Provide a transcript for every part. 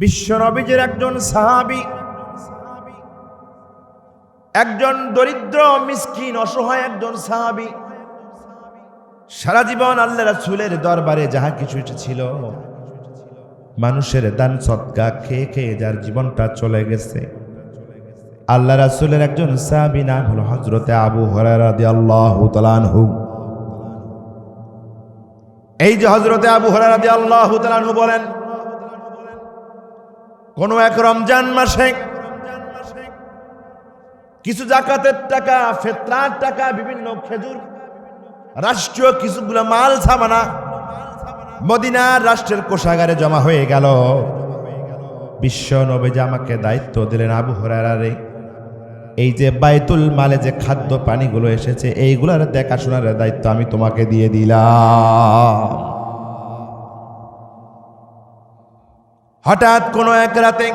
বিশ্বনবীজির একজন সাহাবী, একজন দরিদ্র মিসকিন অসহায় একজন সাহাবী, সারা জীবন আল্লাহ রাসূলের দরবারে যাহা কিছু ছিল মানুষের দান সদকা খেয়ে খেয়ে যার জীবনটা চলে গেছে। আল্লাহ রাসূলের একজন সাহাবী নাম হলো হযরতে আবু হুরায়রা রাদিয়াল্লাহু তাআলা আনহু। এই যে হযরতে আবু হুরায়রা রাদিয়াল্লাহু তাআলা আনহু বলেন, কোন এক রমজান মাসে কিছু যাকাতের টাকা, ফিতরার টাকা, বিভিন্ন খেজুর, রাষ্ট্রীয় কিছুগুলো মাল সামানা মদিনার রাষ্ট্রের কোষাগারে জমা হয়ে গেল। বিশ্ব নবীজি আমাকে দায়িত্ব দিলেন, আবু হুরায়রা রে, এই যে বাইতুল মালে যে খাদ্য পানিগুলো এসেছে এইগুলার দেখাশোনার দায়িত্ব আমি তোমাকে দিয়ে দিলাম। হঠাৎ কোন এক রাতে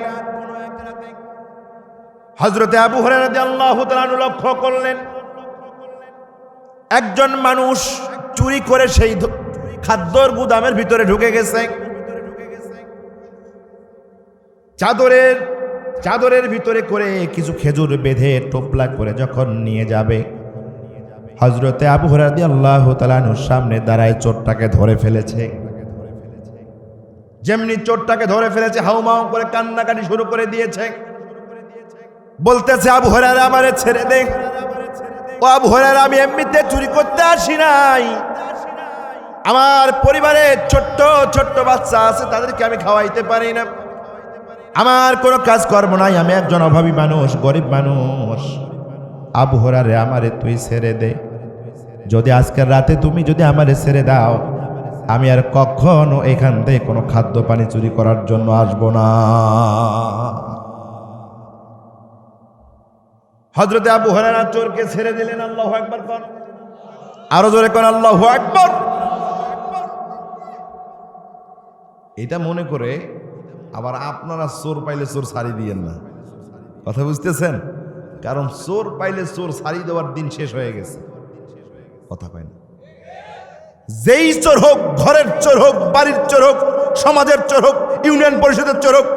হযরতে আবু হুরায়রা রাদিয়াল্লাহু তাআলা আনহু লক্ষ্য করলেন একজন মানুষ চুরি করে সেই খাদ্যর গুদামের ভিতরে ঢুকে গেছে। চাদরের ভিতরে করে কিছু খেজুর বেঁধে টোপলা করে যখন নিয়ে যাবে, হযরতে আবু হুরায়রা রাদিয়াল্লাহু তাআলা আনহুর সামনে দাঁড়ায় চোরটাকে ধরে ফেলেছে। যেমনি চোরটাকে ধরে ফেলেছে, হাউমাউ করে কান্নাকাটি শুরু করে দিয়েছে, বলতেছে, আবু হুরায়রা আমারে ছেড়ে দে। ও আবু হুরায়রা, আমি এমনিতে চুরি করতে আসি নাই, আমার পরিবারে ছোট্ট ছোট্ট বাচ্চা আছে, তাদেরকে আমি খাওয়াইতে পারি না, আমার কোনো কাজ কর্ম নাই, আমি একজন অভাবী মানুষ, গরিব মানুষ। আবু হুরায়রা, আমারে তুই ছেড়ে দে। যদি আজকের রাতে তুমি যদি আমারে ছেড়ে দাও, আমি আর কখনো এখান থেকে কোনো খাদ্য পানি চুরি করার জন্য আসবো না। হযরতে আবু হুরায়রা চোরকে ছেড়ে দিলেন। আল্লাহু আকবার কোন, আরো জোরে কোন আল্লাহু আকবার। এটা মনে করে আবার আপনারা চোর পাইলে চোর ছাড়ি দিয়েন না, কথা বুঝতেছেন? কারণ চোর পাইলে চোর ছাড়ি দেওয়ার দিন শেষ হয়ে গেছে, কথা পায় না। যেই চোর হোক, ঘরের চোর হোক, বাড়ির চোর হোক, সমাজের চোর হোক, ইউনিয়ন পরিষদের চোর হোক,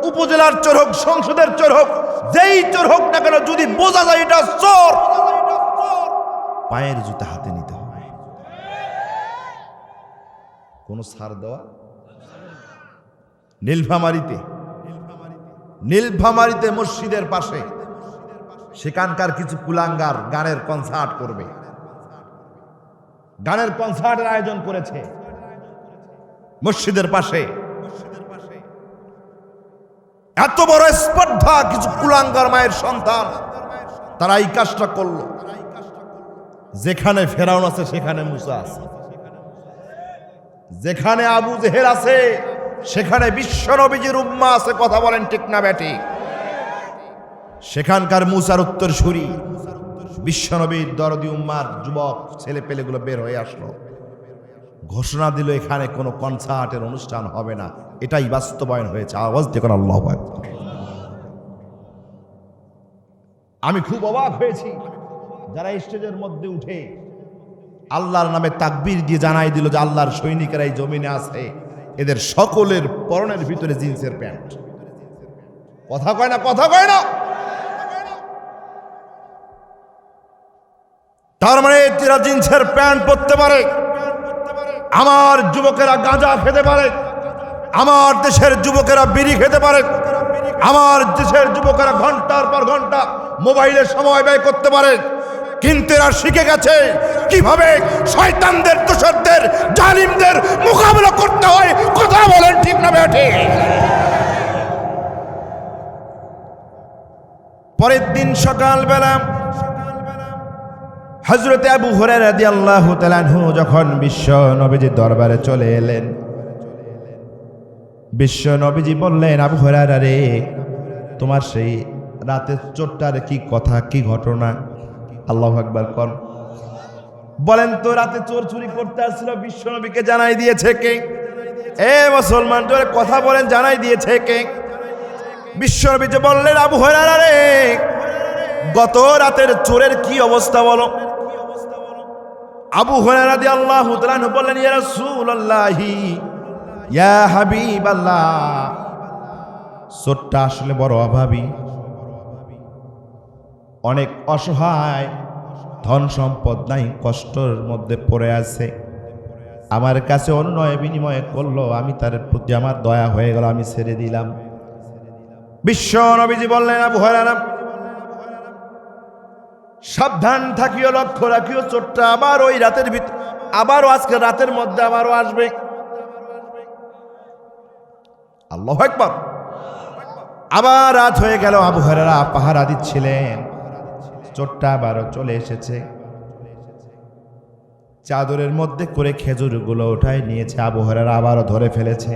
উপজেলার চোর হোক, সংসদের চোর হোক, যেই চোর হোক না কেন, যদি বোঝা যায় এটা চোর, পায়ের জুতা হাতে নিতে হবে, কোন ছাড় দেওয়া। নীলফামারীতে মসজিদের পাশে সেখানকার কিছু কুলাঙ্গার গানের কনসার্ট করবে, গানের কনসার্টের আয়োজন করেছে মসজিদের পাশে। এত বড় স্পর্ধা, কিছু কুলাঙ্গার মায়ের সন্তান তারা এই কাজটা করলো। যেখানে ফেরাউন আছে সেখানে মুসা আছে, যেখানে আবু জেহেল আছে সেখানে বিশ্ব নবীজির উম্মাহ আছে, কথা বলেন ঠিক না ব্যাঠিক? সেখানকার মুসার উত্তরসূরি বিশ্ব নবীর দরদি উম্মার যুবক ছেলে পেলেগুলো বের হয়ে আসলো, ঘোষণা দিল এখানে কোনো কনসার্টের অনুষ্ঠান হবে না। এটাই বাস্তবায়ন হয়েছে। আওয়াজ দেখুন আল্লাহু আকবার। আমি খুব অবাক হয়েছি যারা স্টেজের মধ্যে উঠে আল্লাহর নামে তাকবীর দিয়ে জানাই দিল যে আল্লাহর সৈনিকেরা এই জমিনে আছে, এদের সকলের পরনের ভিতরে জিন্সের প্যান্ট। কথা কয় না, কথা কয় না। তার মানে এরা জিন্সের প্যান্ট পরতে পারে, আমার যুবকেরা গাঁজা খেতে পারে, আমার দেশের যুবকেরা বিড়ি খেতে পারে, আমার দেশের যুবকেরা ঘন্টার পর ঘন্টা মোবাইলে সময় ব্যয় করতে পারে, কিন্তু এরা শিখে গেছে কিভাবে শয়তানদের, দোসরদের, জালিমদের মোকাবিলা করতে হয়। কথা বলেন ঠিক না বেঠিক? পরের দিন সকালবেলা হযরতে আবু হুরায়রা রাদিয়াল্লাহু তাআলা আনহু যখন বিশ্ব নবীজির দরবারে চলে এলেন, বিশ্ব নবীজি বললেন, আবু হুরায়রা রে, তোমার সেই রাতের চোরটার কি কথা, কি ঘটনা? আল্লাহু আকবার কোন। বলেন তো, রাতে চোর চুরি করতে আসছিল, বিশ্ব নবীকে জানাই দিয়েছে কে? এ মুসলমান, জোরে কথা বলেন, জানাই দিয়েছে কে? বিশ্ব নবীজি বললেন, আবু হুরায়রা রে, গত রাতের চোরের কি অবস্থা বলো। আবু হুরায়রা রাদিয়াল্লাহু তাআলা আনহু বললেন, ইয়া রাসূলুল্লাহ, ইয়া হাবিবাল্লাহ, চোরটা আসলে বড় অভাবী, অনেক অসহায়, ধন সম্পদ নাই, কষ্টের মধ্যে পড়ে আছে। আমার কাছে অনুনয় বিনিময় করলো, আমি তার প্রতি আমার দয়া হয়ে গেল, আমি ছেড়ে দিলাম। বিশ্ব নবীজি বললেন, আবু হুরায়রা সাবধান থাকিও, লক্ষ্য রাখিও, চোরটা আবার ওই রাতের ভিতর, আবারও আজকে রাতের মধ্যে আবারও আসবে। আল্লাহু আকবার। আবার রাত হয়ে গেল, আবু হুরায়রা পাহারা দিচ্ছিলেন, চোরটা আবারও চলে এসেছে। চাদরের মধ্যে করে খেজুরগুলো উঠায় নিয়েছে, আবু হুরায়রা আবারও ধরে ফেলেছে।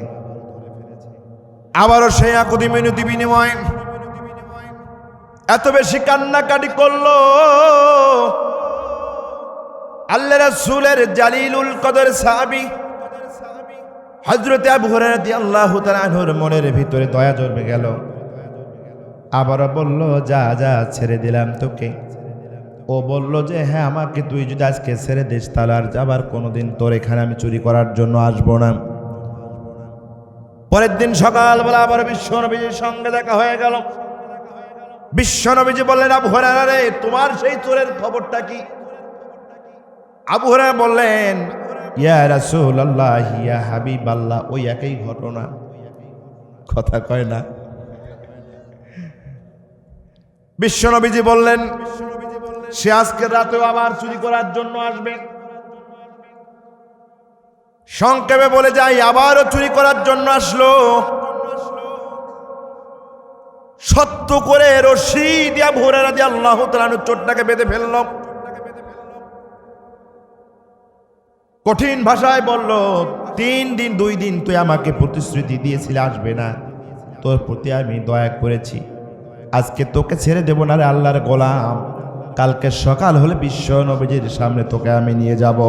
আবারও সেই আকুতি মিনতি বিনিময় এত বেশি কান্নাকাটি করলো, আল্লাহ রাসূলের জালিলুল কদর সাহাবী হযরত আবু হুরায়রা রাদিয়াল্লাহু তাআলা আনহুর মনের ভিতরে দয়া জন্মে গেল। আবারও বলল, যা যা ছেড়ে দিলাম তোকে। ও বলল যে হ্যাঁ, আমাকে তুই যদি আজকে ছেড়ে দিস তাহলে আর যাবার কোনোদিন তোর এখানে আমি চুরি করার জন্য আসবো না। পরের দিন সকালবেলা আবার বিশ্বনবীজির সঙ্গে দেখা হয়ে গেল। বিশ্বনবীজি বললেন, আবু হুরায়রা রে, তোমার সেই চোরের খবরটা কি? আবু হুরায়রা বললেন, ইয়া রাসূলুল্লাহ, ইয়া হাবিবাল্লাহ, ওই একই ঘটনা। কথা কয় না। বিশ্বনবীজি বললেন, সে আজকের রাতেও আবার চুরি করার জন্য আসবে। সংক্ষেপে বলে যাই, আবারও চুরি করার জন্য আসলো। সত্য করে রশি দিয়ে আবু হুরায়রা রাদিয়াল্লাহু তাআলা আনহু চোরটাকে বেঁধে ফেলল। কঠিন ভাষায় বলল, 3 দিন 2 দিন তুই আমাকে প্রতিশ্রুতি দিয়েছিলি আসবে না, তোর প্রতি আমি দয়া করেছি, আজকে তোকে ছেড়ে দেব না রে আল্লাহর গোলাম। কালকে সকাল হলে বিশ্ব নবীজির সামনে তোকে আমি নিয়ে যাব,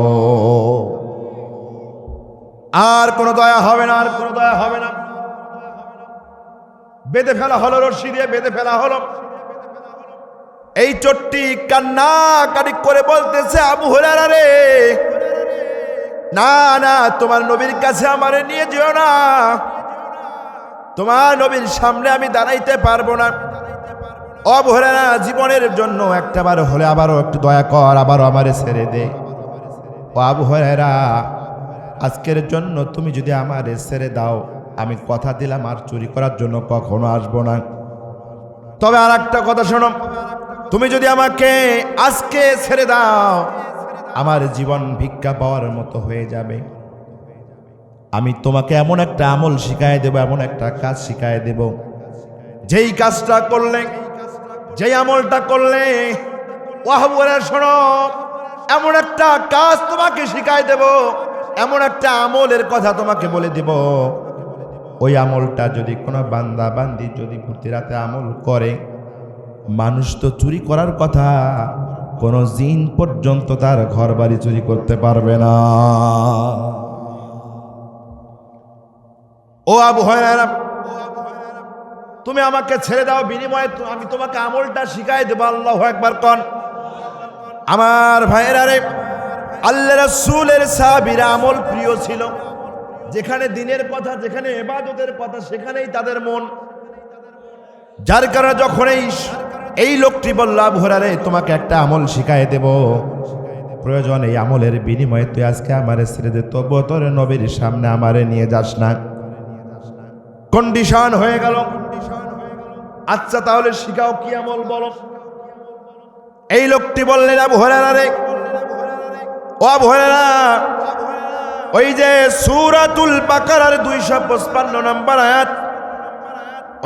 আর কোনো দয়া হবে না, আর কোনো দয়া হবে না। বেঁধে ফেলা হলো, রশি দিয়ে বেঁধে ফেলা হলো। এই চোরটি কান্নাকাটি করে বলতেছে, আবু হুরায়রা রে, না না, তোমার নবীর কাছে আমারে নিয়ে যেও না, তোমার নবীর সামনে আমি দাঁড়াইতে পারবো না। আবু হুরায়রা, জীবনের জন্য একটাবার হলে আবারও একটু দয়া কর, আবারও আমারে ছেড়ে দে। ও আবু হুরায়রা, আজকের জন্য তুমি যদি আমারে ছেড়ে দাও, আমি কথা দিলাম আর চুরি করার জন্য কখনো আসবো না। তবে আর একটা কথা শোনো, তুমি যদি আমাকে আজকে ছেড়ে দাও, আমার জীবন ভিক্ষা পাওয়ার মতো হয়ে যাবে। আমি তোমাকে এমন একটা আমল শিখায় দেব, এমন একটা কাজ শিখায় দেব, যেই কাজটা করলে, যেই আমলটা করলে, ওয়াহবুরা শোনো, এমন একটা কাজ তোমাকে শিখায় দেব, এমন একটা আমলের কথা তোমাকে বলে দেব, ওই আমলটা যদি কোনো বান্দা বান্দি যদি প্রতি রাতে আমল করে, মানুষ তো চুরি করার কথা, কোন জিন পর্যন্ত তার ঘর বাড়ি চুরি করতে পারবে না। ও আবু হুরায়রা, তুমি আমাকে ছেড়ে দাও, বিনিময়ে আমি তোমাকে আমলটা শিখাই দেব। আল্লাহু আকবার কোন। আমার ভাইয়েরা রে, আল্লাহ রাসূলের সাহাবীরা আমল প্রিয় ছিল। যেখানে দিনের কথা, যেখানে ইবাদতের কথা, সেখানেই তাদের মন। যার কারণে যখন এই লোকটি বলল, আবু হুরায়রা রে, তোমাকে একটা আমল শিখাই দেব, প্রয়োজন এই আমলের বিনিময়ে তুই আজকে আমারে ছেড়ে দে, তবু তোর নবীর সামনে আমারে নিয়ে যাস না। কন্ডিশন হয়ে গেল। আচ্ছা তাহলে শিখাও, কি আমল বলো। এই লোকটি বললেন, আবু হুরায়রা রে, ও আবু হুরায়রা, ওই যে সূরাতুল বাকারার 255 নম্বর আয়াত,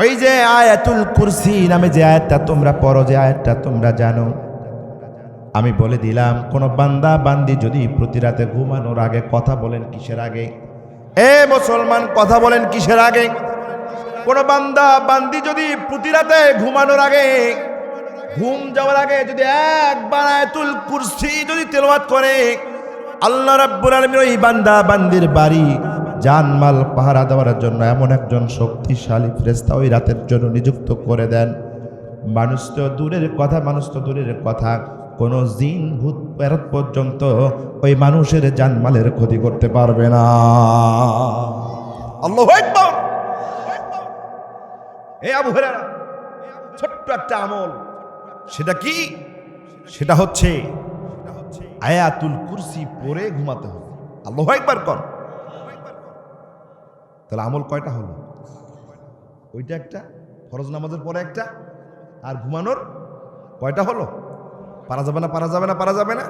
ওই যে আয়াতুল কুরসি নামে যে আয়াতটা তোমরা পড়ো, যে আয়াতটা তোমরা জানো, আমি বলে দিলাম, কোন বান্দা বান্দি যদি প্রতি রাতে ঘুমানোর আগে কথা বলেন, কিসের আগে? এ মুসলমান, কথা বলেন কিসের আগে? কোন বান্দা বান্দি যদি প্রতি রাতে ঘুমানোর আগে, ঘুম যাওয়ার আগে যদি একবার আয়াতুল কুরসি যদি তেলাওয়াত করে, আল্লাহ রাব্বুল আলামিন ওই বান্দা বান্দির বাড়ি জানমাল পাহারা দেওয়ার জন্য এমন একজন শক্তিশালী ফেরেশতা ওই রাতের জন্য নিযুক্ত করে দেন। মানুষ তো দূরের কথা, মানুষ তো দূরের কথা, কোন জিন ভূত প্রেত পর্যন্ত ওই মানুষের জানমালের ক্ষতি করতে পারবে না। আল্লাহু আকবার। এই আবু হুরায়রা, ছোট্ট একটা আমল, সেটা কি? সেটা হচ্ছে আয়াতুল কুরসি পড়ে ঘুমাতে হবে। আল্লাহু আকবার কর। তাহলে আমল কয়টা হলো? ওইটা একটা, ফরজ নামাজের পরে একটা, আর ঘুমানোর কয়টা হলো? পারা যাবে না, পারা যাবে না, পারা যাবে না।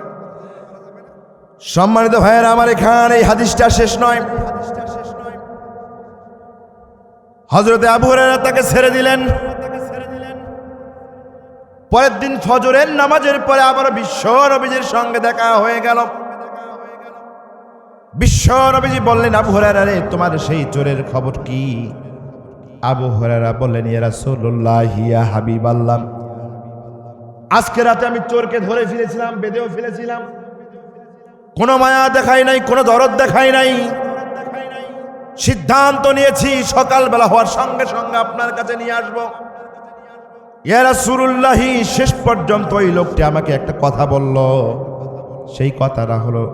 সম্মানিত ভাইয়েরা আমার, এখানে এই হাদিসটা শেষ নয়। হযরতে আবু হুরায়রা তাকে ছেড়ে দিলেন। পরের দিন ফজরের নামাজের পরে আবার বিশ্ব নবীজির সঙ্গে দেখা হয়ে গেল। বিশ্ব নবীজি বললেন, আবু হুরায়রা রে, তোমার সেই চোরের খবর কি? আবু হুরায়রা বললেন, ইয়া রাসূলুল্লাহ, ইয়া হাবিবাল্লাহ, আজকে রাতে আমি চোরকে ধরে ফেলেছিলাম, বেঁধেও ফেলেছিলাম, কোনো মায়া দেখাই নাই, কোনো দরদ দেখাই নাই। সিদ্ধান্ত নিয়েছি সকালবেলা হওয়ার সঙ্গে সঙ্গে আপনার কাছে নিয়ে আসবো। ইয়া রাসূলুল্লাহ, শেষ পর্যন্ত ওই লোকটি আমাকে একটা কথা বলল। সেই কথাটা হলো,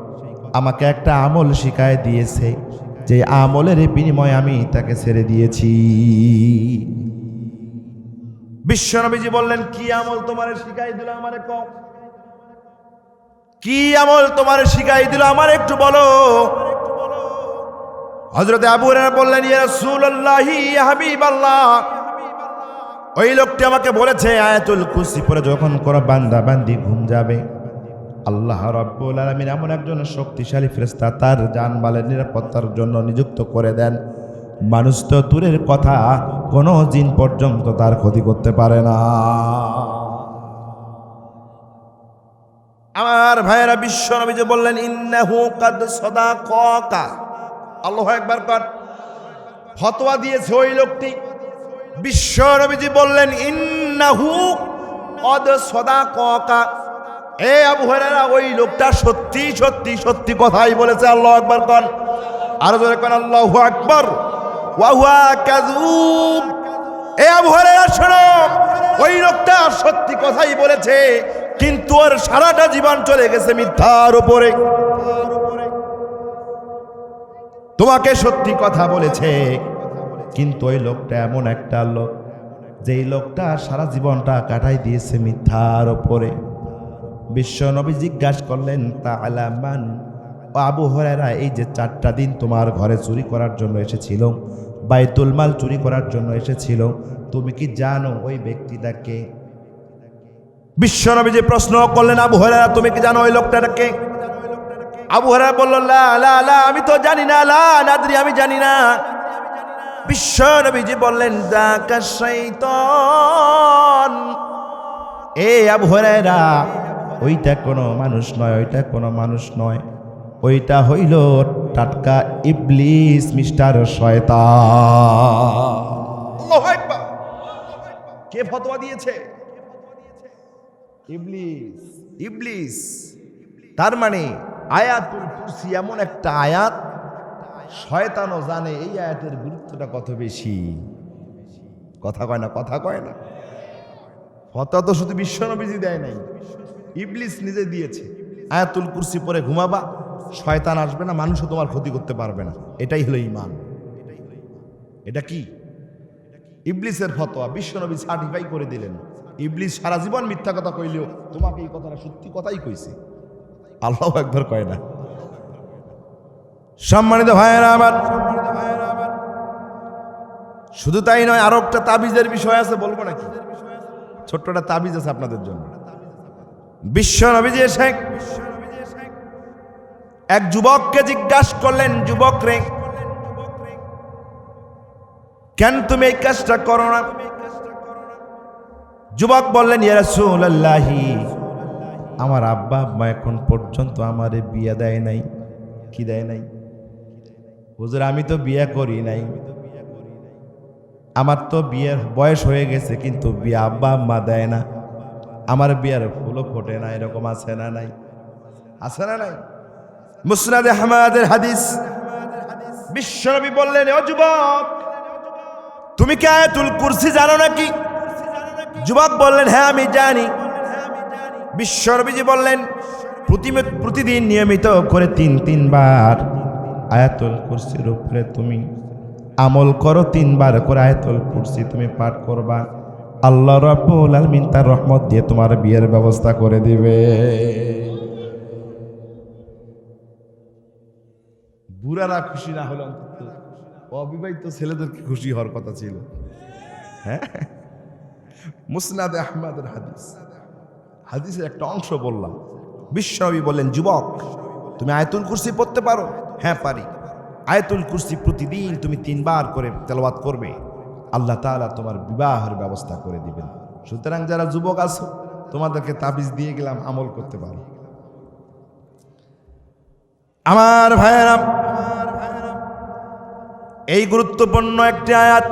আমাকে একটা আমল শিখায় দিয়েছে, যে আমলের বিনিময়ে আমি তাকে ছেড়ে দিয়েছি। বিশ্বনবীজি বললেন, কি আমল তোমারে শিখাই দিল আমারে কও? কি আমল তোমারে শিখাই দিল আমার একটু বলো। হযরতে আবু হুরায়রা বললেন, ইয়া রাসূলুল্লাহ, ইয়া হাবিবাল্লাহ, ওই লোকটি আমাকে বলেছে আয়াতুল কুরসি পড়ে যখন কোনো বান্দা বান্দি ঘুম যাবে, আল্লাহ রাব্বুল আলামিন এমন একজন শক্তিশালী ফেরেশতা তার জানমালের নিরাপত্তার জন্য নিযুক্ত করে দেন। মানুষ তো দূরের কথা, কোনো জিন পর্যন্ত তার ক্ষতি করতে পারে না। আমার ভাইয়েরা, বিশ্ব নবীজি বললেন, ইন্নাহু কাদ সাদাকাকা। আল্লাহু আকবার কর। ফতোয়া দিয়েছে ওই লোকটি। বিশ্ব নবীজি বললেন, ইন্নাহু কাদ সাদাকাকা। এ আবু হুরায়রা, ওই লোকটা সত্যি সত্যি সত্যি কথাই বলেছে। আল্লাহু আকবার কর। আর জোরে কর আল্লাহু আকবার। ওয়া হুয়া কাযুব। এ আবু হুরায়রা শোনো, ওই লোকটা সত্যি কথাই বলেছে, কিন্তু ওর সারাটা জীবন চলে গেছে মিথ্যার উপরে। তোমাকে সত্যি কথা বলেছে, কিন্তু ওই লোকটা এমন একটা লোক, যেই লোকটা সারা জীবনটা কাটাই দিয়েছে মিথ্যার উপরে। বিশ্ব নবী জিজ্ঞাসা করলেন, তাআলা মান? আবু হুরায়রা, এই যে 4টা দিন তোমার ঘরে চুরি করার জন্য এসেছিল, বাইতুল মাল চুরি করার জন্য এসেছিল, তুমি কি জানো ওই ব্যক্তিটাকে? বিশ্ব নবী যে প্রশ্ন করলেন, আবু হুরায়রা, তুমি কি জানো ওই লোকটাকে? আবু হুরায়রা বলল, লা লা লা, আমি তো জানি না, লা নাদরি, আমি জানি না। বিশ্ব নবীজি বললেন, যাকা শাইতান। এ আবু হুরায়রা, ওইটা কোনো মানুষ নয়, ওইটা কোনো মানুষ নয়, ওইটা হইল টাটকা ইবলিস, মিস্টার শয়তান। আল্লাহু আকবার। কে ফতোয়া দিয়েছে? ইবলিস। ইবলিস। তার মানে আয়াতুল কুরসি এমন একটা আয়াত, শয়তানও জানে এই আয়াতের গুরুত্বটা কত বেশি। কথা কয় না, কথা কয় না। ফতোয়া তো শুধু বিশ্বনবীজি দেয় নাই, ইবলিস নিজে দিয়েছে। আয়াতুল কুরসি পরে ঘুমাবা, শয়তান আসবে না, মানুষও তোমার ক্ষতি করতে পারবে না। এটাই হলো ঈমান। এটা কি? ইবলিসের ফতোয়া, বিশ্বনবী সার্টিফাই করে দিলেন। ইবলিস সারা জীবন মিথ্যা কথা কইলেও তোমাকে এই কথাটা সত্যি কথাই কইছে। আল্লাহু আকবার কয় না। সম্মানিত ভাইয়েরা আমার, শুধু তাই নয়, আরো একটা তাবিজের বিষয় আছে, বলবো নাকি? ছোট্ট একটা তাবিজ আছে আপনাদের জন্য। বিশ্ব নবীজি এসে এক যুবককে জিজ্ঞাসা করলেন, যুবক রে, কেন তুমি এই কাজটা করো না? যুবক বললেন, ইয়া রাসূলুল্লাহ, আমার আব্বা আম্মা এখন পর্যন্ত আমারে বিয়ে দেয় নাই। কি দেয় নাই? হুজুর, আমি তো বিয়ে করি নাই, আমার তো বিয়ের বয়স হয়ে গেছে, কিন্তু বিয়ে আব্বা আম্মা দেয় না, আমার বিয়ের ফুলও ফোটে না। এরকম আছে না নাই? আছে না নাই? মুসনাদ আহমদের হাদিস। বিশ্বনবী বললেন, ও যুবক, তুমি কি আয়াতুল কুরসি জানো নাকি? যুবক বললেন, হ্যাঁ আমি জানি। বিশ্বনবীজি বললেন, প্রতিদিন নিয়মিত করে 3 বার আয়াতুল কুরসির উপরে তুমি আমল করো, 3 বার করে আয়াতুল কুরসি তুমি পাঠ করবা, আল্লাহ রাব্বুল আলামিন তার রহমত দিয়ে তোমার বিয়ের ব্যবস্থা করে দিবে। বুড়ারা খুশি না হলে অন্তত অবিবাহিত ছেলেদেরকে খুশি হওয়ার কথা ছিল। হ্যাঁ, মুসনাদে আহমদের হাদিসের একটা অংশ বললাম। বিশ্বনবী বললেন, যুবক তুমি আয়াতুল কুরসি পড়তে পারো? হ্যাঁ পারি। আয়াতুল কুরসি প্রতিদিন তুমি 3 বার করে তেলাওয়াত করবে, আল্লাহ তাআলা তোমার বিবাহের ব্যবস্থা করে দিবেন। সুতরাং যারা যুবক আছো তোমাদেরকে তাবিজ দিয়ে গেলাম, আমল করতে পারো। আমার ভাইয়েরা, এই গুরুত্বপূর্ণ একটি আয়াত।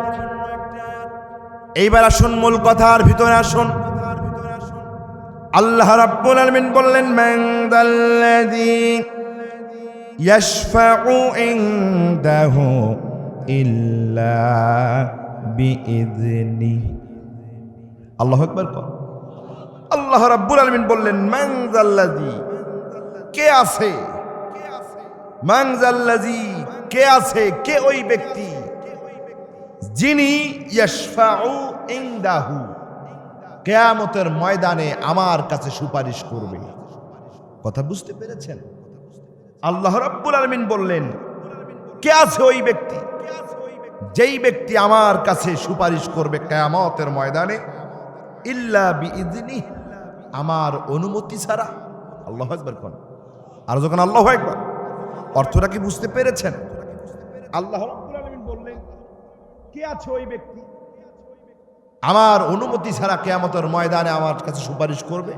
এইবার আসুন মূল কথার ভিতরে আসুন। আল্লাহ রাব্বুল আলামিন বললেন, মান যাল্লাযী ইয়াশফাউ ইনদাহু ইল্লা বিইযনিহি। আল্লাহু আকবার। আল্লাহ রাব্বুল আলামিন বললেন, মান যাল্লাযী, কে আছে? মান যাল্লাযী, কে আছে? কে ওই ব্যক্তি যিনি ইয়াশফাউ ইনদাহু, কিয়ামতের ময়দানে আমার কাছে সুপারিশ করবে। কথা বুঝতে পেরেছেন? আল্লাহ রাব্বুল আলামিন বললেন, কে আছে ওই ব্যক্তি, যেই ব্যক্তি আমার কাছে সুপারিশ করবে কিয়ামতের ময়দানে, ইল্লা বিইযনিহি, আমার অনুমতি ছাড়া। আল্লাহু আকবার কোন। আর যখন আল্লাহু আকবার, অর্থটা কি বুঝতে পেরেছেন? আল্লাহ রাব্বুল আলামিন বললেন, কে আছে ওই ব্যক্তি আমার অনুমতি ছাড়া কিয়ামতের ময়দানে আমার কাছে সুপারিশ করবে।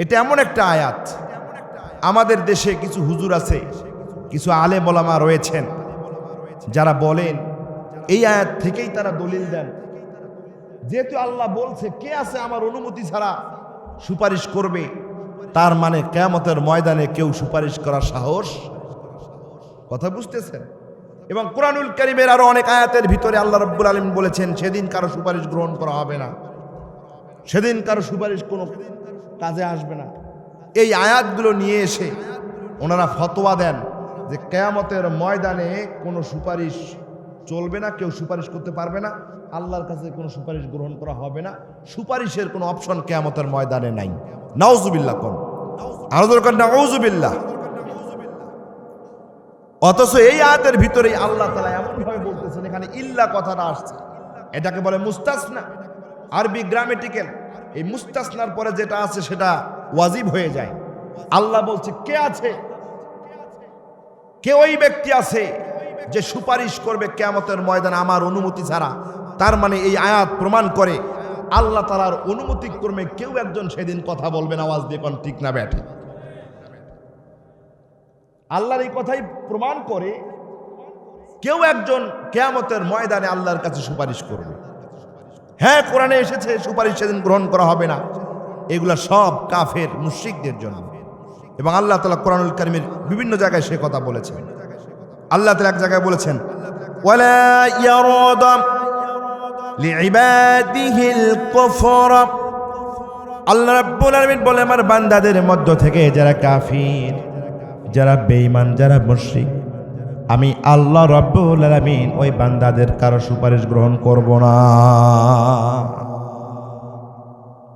এটা এমন একটা আয়াত, আমাদের দেশে কিছু হুজুর আছে, কিছু আলেম ওলামা রয়েছেন যারা বলেন, এই আয়াত থেকেই তারা দলিল দেন, যেহেতু আল্লাহ বলছে কে আছে আমার অনুমতি ছাড়া সুপারিশ করবে, তার মানে কিয়ামতের ময়দানে কেউ সুপারিশ করার সাহস। কথা বুঝতেছেন? এবং কুরআনুল কারীমের আরো অনেক আয়াতের ভিতরে আল্লাহ রাব্বুল আলামিন বলেছেন, সেদিন কারো সুপারিশ গ্রহণ করা হবে না, সেদিন কারো সুপারিশ কোনো কাজে আসবে না। এই আয়াতগুলো নিয়ে এসে ওনারা ফতোয়া দেন যে কিয়ামতের ময়দানে কোনো সুপারিশ চলবে না, কেউ সুপারিশ করতে পারবে না, আল্লাহর কাছে কোনো সুপারিশ গ্রহণ করা হবে না, সুপারিশের কোনো অপশন কিয়ামতের ময়দানে নাই। নাউজুবিল্লাহ কোন, আরো দরকার নাউজুবিল্লাহ। অথচ এই আয়াতের ভিতরে আল্লাহ তাআলা এমন ভাবে বলতেছেন, এখানে ইল্লা কথাটা আসছে, এটাকে বলে মুস্তাসনা, আরবি গ্রামেটিক্যাল। এই মুস্তাসনার পরে যেটা আছে সেটা ওয়াজিব হয়ে যায়। আল্লাহ বলছে কে আছে, কে ওই ব্যক্তি আছে যে সুপারিশ করবে কিয়ামতের ময়দানে আমার অনুমতি ছাড়া। তার মানে এই আয়াত প্রমাণ করে আল্লাহ তাআলার অনুমতি ক্রমে কেউ একজন সেদিন কথা বলবেন আওয়াজ দিয়ে, কোন ঠিক না ব্যাঠে? আল্লাহর এই কথাই প্রমাণ করে কেউ একজন কিয়ামতের ময়দানে আল্লাহর কাছে সুপারিশ করবে। হ্যাঁ, কোরআনে এসেছে সুপারিশ সেদিন গ্রহণ করা হবে না, এগুলা সব কাফের মুশরিকদের জন্য। এবং আল্লাহ তাআলা কুরআনুল কারীমের বিভিন্ন জায়গায় সে কথা বলেছেন। আল্লাহ তাআলা এক জায়গায় বলেছেন, ওয়ালা ইয়ারাদা লিইবাদিহিল কুফর। আল্লাহ রাব্বুল আলামিন বলে, আমার বান্দাদের মধ্য থেকে যারা কাফির, যারা বেঈমান, যারা মুশরিক, আমি আল্লাহ রাব্বুল আলামিন ওই বান্দাদের কারো সুপারিশ গ্রহণ করব না।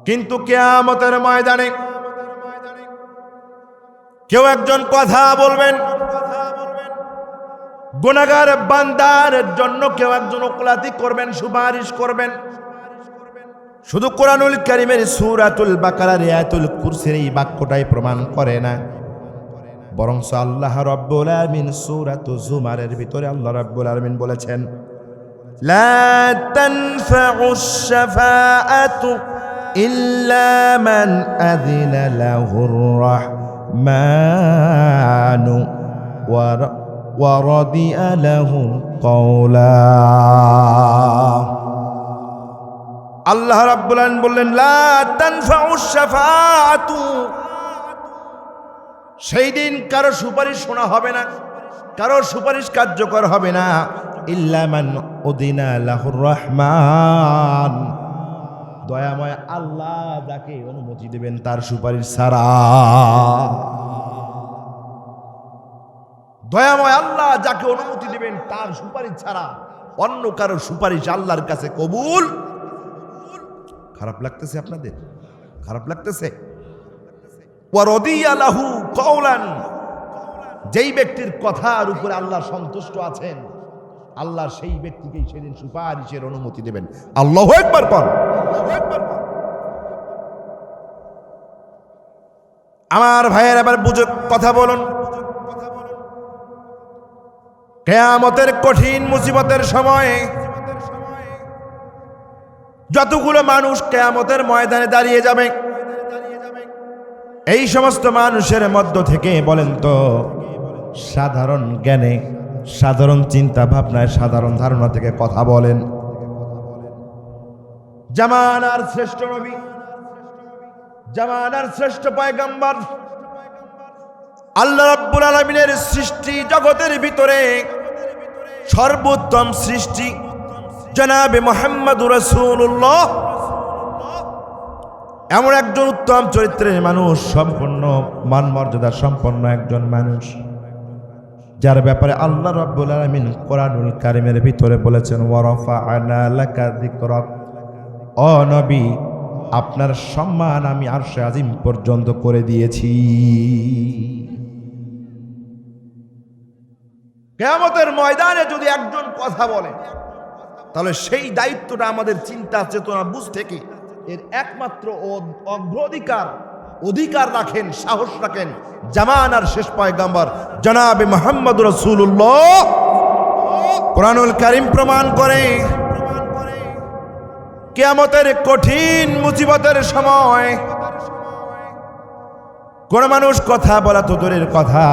কিন্তু কিয়ামতের ময়দানে কেউ একজন কথা বলবেন, গুনাহগার বান্দার জন্য কেউ একজন ওকালতি করবেন, সুপারিশ করবেন। শুধু কুরআনুল কারীমের সূরাতুল বাকারার আয়াতুল কুরসির এই বাক্যটাই প্রমাণ করে না, বরং আল্লাহ রাব্বুল আলামিন সূরাতুজ জুমারের ভিতরে আল্লাহ রাব্বুল আলামিন বলেছেন, লা তানফাউশ শাফাআতু ইল্লা মান আযিনা লাহুর রাহমানু ওয়া রাদিয়া লাহু কওলা। আল্লাহ রাব্বুল আলামিন বললেন, লা তানফাউশ শাফাআতু, সেই দিন কারো সুপারিশ শোনা হবে না, কারো সুপারিশ কার্যকর হবে না, ইল্লা মান উদিনা লাহুর রহমান, দয়াময় আল্লাহ যাকে অনুমতি দেবেন তার সুপারিশ ছাড়া। দয়াময় আল্লাহ যাকে অনুমতি দিবেন তার সুপারিশ ছাড়া অন্য কারো সুপারিশ আল্লাহর কাছে কবুল। খারাপ লাগতেছে আপনাদের? খারাপ লাগতেছে? ওয়ারদিয়া লাহু কওলান, যেই ব্যক্তির কথার উপরে আল্লাহ সন্তুষ্ট আছেন আল্লাহ সেই ব্যক্তিকেই সেদিন সুপারিশের অনুমতি দেবেন। আল্লাহু আকবার পড়। আমার ভাইয়ের এবার বুঝে কথা বলুন। কিয়ামতের কঠিন মুসিবতের সময় যতগুলো মানুষ কিয়ামতের ময়দানে দাঁড়িয়ে যাবে, এই সমস্ত মানুষের মধ্য থেকে বলেন তো সাধারণ জ্ঞানে, সাধারণ চিন্তা ভাবনায়, সাধারণ ধারণা থেকে কথা বলেন, জামানার শ্রেষ্ঠ নবী, জামানার শ্রেষ্ঠ পয়গম্বর, আল্লাহ রাব্বুল আলামিনের সৃষ্টি জগতের ভিতরে সর্বোত্তম সৃষ্টি জনাবে মুহাম্মদুর রাসূলুল্লাহ, এমন একজন উত্তম চরিত্রের মানুষ, সম্পূর্ণ মান মর্যাদা সম্পন্ন একজন মানুষ, যার ব্যাপারে আল্লাহ রাব্বুল আলামিন কোরআনুল কারীমের ভিতরে বলেছেন ওয়া রাফা'না লাকা যিকরাক, ও নবী আপনার সম্মান আমি আরশে আজিম পর্যন্ত করে দিয়েছি। কিয়ামতের ময়দানে যদি একজন কথা বলে তাহলে সেই দায়িত্বটা আমাদের চিন্তা চেতনা বুঝ থেকে এর একমাত্র অধিকার রাখেন, সাহস রাখেন জামানার শেষ পয়গম্বর জনাবে মুহাম্মদুর রাসূলুল্লাহ। কোরআনুল কারীম প্রমাণ করে কিয়ামতের কঠিন মুসিবতের সময় কোন মানুষ কথা বলা তো দূরের কথা,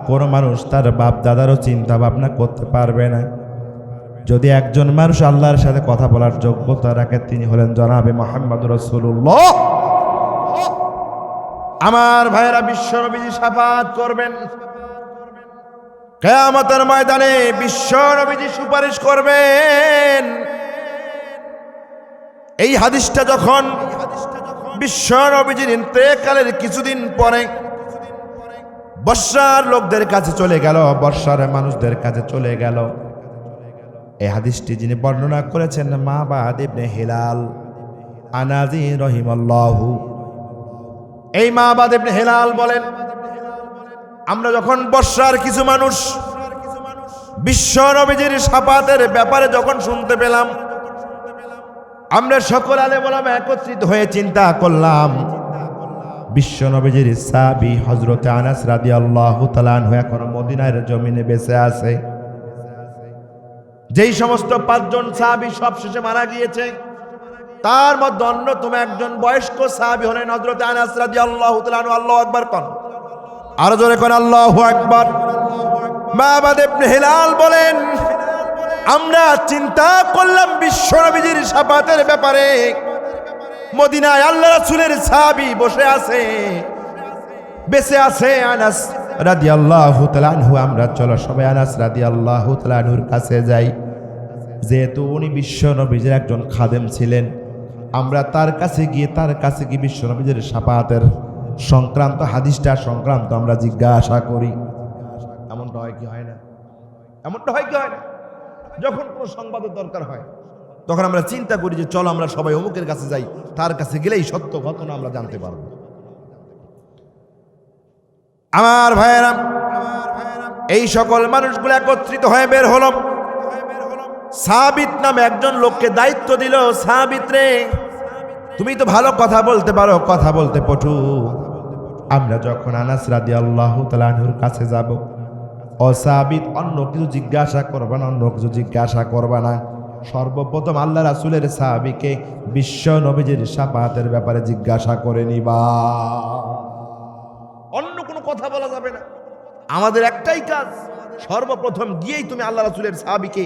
কোন মানুষ তার বাপ দাদারও চিন্তা ভাবনা করতে পারবে না। যদি একজন মানুষ আল্লাহর সাথে কথা বলার যোগ্যতা রাখে তিনি হলেন জনাবে মুহাম্মদুর রাসূলুল্লাহ। আমার ভাইয়েরা, বিশ্বনবীজি শাফাআত করবেন কিয়ামতের ময়দানে, বিশ্বনবীজি সুপারিশ করবেন। এই হাদিসটা যখন বিশ্বনবীজির ইন্তেকালের কিছুদিন পরে বর্ষার লোকদের কাছে চলে গেল, বর্ষার মানুষদের কাছে চলে গেল। এই হাদিসটি যিনি বর্ণনা করেছেন মাবাদ ইবনে হিলাল আনাজি রহিমাল্লাহু, এই মাবাদ ইবনে হিলাল বলেন আমরা যখন বর্ষার কিছু মানুষ বিশ্ব নবীজির শাফাতের ব্যাপারে যখন শুনতে পেলাম, আমরা সকল আলেম ওলামা একত্রিত হয়ে চিন্তা করলাম বিশ্ব নবীজির সাহাবী হযরত আনাস রাদিয়াল্লাহু তাআলা আনহু এখন মদিনার জমিনে বেঁচে আছে। যেই সমস্ত 5 জন সাহাবী সবশেষে মারা গিয়েছে তার মধ্যে অন্যতম একজন বয়স্ক সাহাবী হলেন হযরত আনাস রাদিয়াল্লাহু তাআলা আনহু। আল্লাহু আকবার কোন, আরো জোরে কোন আল্লাহু আকবার। মাবাদ ইবনে হিলাল বলেন আমরা চিন্তা করলাম বিশ্ব নবীজির শাফাতের ব্যাপারে মদিনায় আল্লাহ রাসূলের সাহাবী বসে আছে, বেঁচে আছে আনাস রাদিয়াল্লাহু তাআলা আনহু। আমরা চলো সবাই আনাস রাদিয়াল্লাহু তাআলা আনহুর কাছে যাই, যেহেতু উনি বিশ্ব নবীজির একজন খাদেম ছিলেন। আমরা তার কাছে গিয়ে বিশ্ব নবীজির শাফাতের সংক্রান্ত হাদিসটা সংক্রান্ত আমরা জিজ্ঞাসা করি। এমনটা হয় কি হয় না? এমনটা হয় কি হয় না? যখন কোনো সংবাদের দরকার হয় তখন আমরা চিন্তা করি যে চলো আমরা সবাই অমুকের কাছে যাই, তার কাছে গেলেই সত্য ঘটনা আমরা জানতে পারব। আমার ভাইয়েরা, এই সকল মানুষগুলো একত্রিত হয়ে বের হলো। সাবিত নামে একজন লোককে দায়িত্ব দিল, সাবিত রে তুমি তো ভালো কথা বলতে পারো, কথা বলতে পটু, আমরা যখন আনাস রাদিয়াল্লাহু তাআলা আনহুর কাছে যাব, ও সাবিত অন্য কিছু জিজ্ঞাসা করবা না, অন্য কিছু জিজ্ঞাসা করবা না, সর্বপ্রথম আল্লাহ রাসূলের সাহাবীকে বিশ্ব নবীজির শাফাতের ব্যাপারে জিজ্ঞাসা করে নিবা, অন্য কোনো কথা বলা যাবে না। আমাদের একটাই কাজ, সর্বপ্রথম গিয়েই তুমি আল্লাহ রাসূলের সাহাবীকে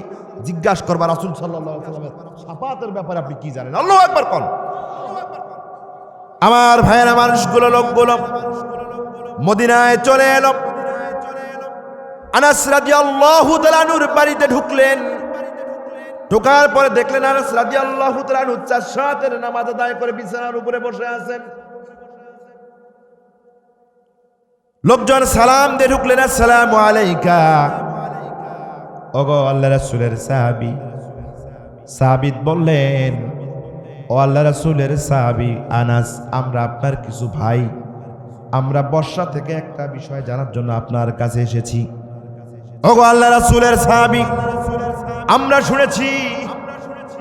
জিজ্ঞাসা করবা রাসূল সাল্লাল্লাহু আলাইহি ওয়াসাল্লামের শাফাতের ব্যাপারে আপনি কি জানেন। আল্লাহু আকবার কোন। আমার ভাইয়েরা, মানুষগুলো লোকগুলো মদিনায় চলে এলো। আনাস রাদিয়াল্লাহু তাআলা আনহুর বাড়িতে ঢুকলেন। ঢোকার পরে দেখলেন আনাস রাদিয়াল্লাহু তাআলা আনহু 4 রাকাতের নামাজ আদায় করে বিছানার উপরে বসে আছেন। লোকজন সালাম দিয়ে ঢুকলেন, আসসালামু আলাইকা। ওগো আল্লাহ রাসূলের সাহাবী। সাহাবী বললেন, ও আল্লাহ রাসূলের সাহাবী আনাস, আমরা আপনার কিছু ভাই, আমরা বর্ষা থেকে একটা বিষয় জানার জন্য আপনার কাছে এসেছি। ওগো আল্লাহ রাসূলের সাহাবী, আমরা শুনেছি